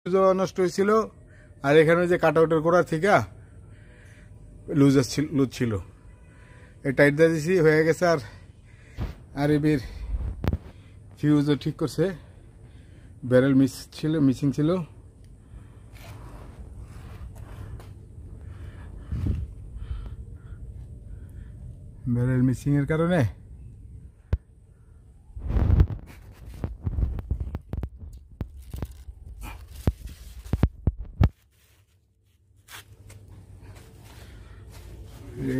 নষ্ট হয়েছিল আর এখানে যে কাট আউটের গোড়া থেকে লুজ ছিল এই টাইট দিয়ে দিছি হয়ে গেছে। আর এবির ফিউজও ঠিক করছে, ব্যারেল মিসিং ছিল। ব্যারেল মিসিং এর কারণে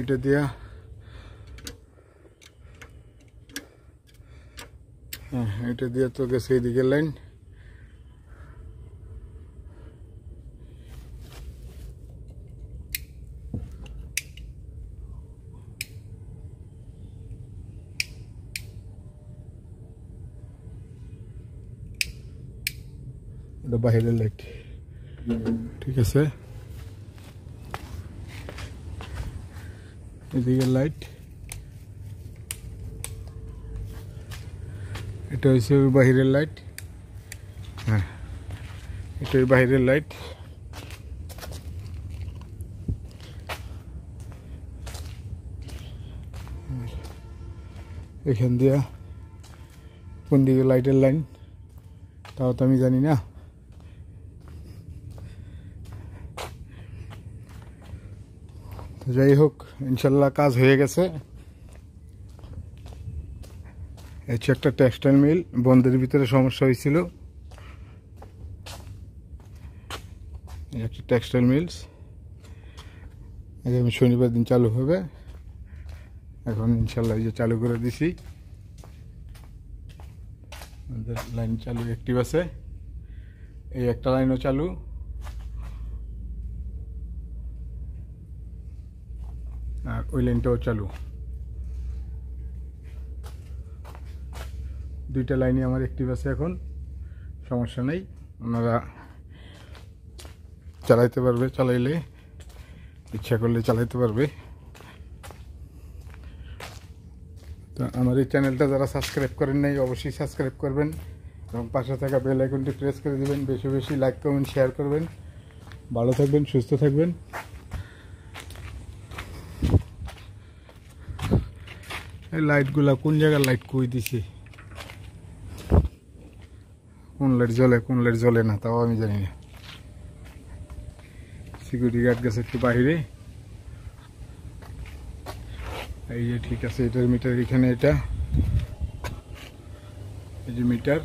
এটা দিয়া এটা দিয়ে তো গেছে এইদিকে লাইন। এটা বাইরের লাইট, ঠিক আছে। এদিকে লাইট, এটা হচ্ছে বাহিরের লাইট। হ্যাঁ, এটা বাহিরের লাইট। এখান দিয়া কোন দিকে লাইটের লাইন তাও তো আমি জানি না। যাই হোক, ইনশাল্লাহ কাজ হয়ে গেছে। হচ্ছে একটা টেক্সটাইল মিল, বন্ধের ভিতরে সমস্যা হয়েছিল। একটা টেক্সটাইল মিলস আগামী শনিবার দিন চালু হবে। এখন ইনশাল্লাহ এই যে চালু করে দিছি, আমাদের লাইন চালু অ্যাক্টিভ আছে। এই একটা লাইনও চালু, আর ওই লাইনটাও চালু। দুইটা লাইনই আমার অ্যাক্টিভ আছে এখন, সমস্যা নেই। ওনারা চালাইতে পারবে, চালাইলে ইচ্ছা করলে চালাইতে পারবে। তো আমার এই চ্যানেলটা যারা সাবস্ক্রাইব করেন নাই অবশ্যই সাবস্ক্রাইব করবেন এবং পাশে থাকা বেল আইকনটি প্রেস করে দিবেন। বেশি বেশি লাইক কমেন্ট শেয়ার করবেন। ভালো থাকবেন, সুস্থ থাকবেন। এই লাইটগুলা কোন জায়গার লাইট কই দিছি, কোন লাইট জ্বলে কোন লাইট জ্বলে না তাও আমি জানি না। সিকিউরিটি গার্ড গেছে একটু বাহিরে। এই যে ঠিক আছে, এটার মিটার এখানে, এটা এই যে মিটার।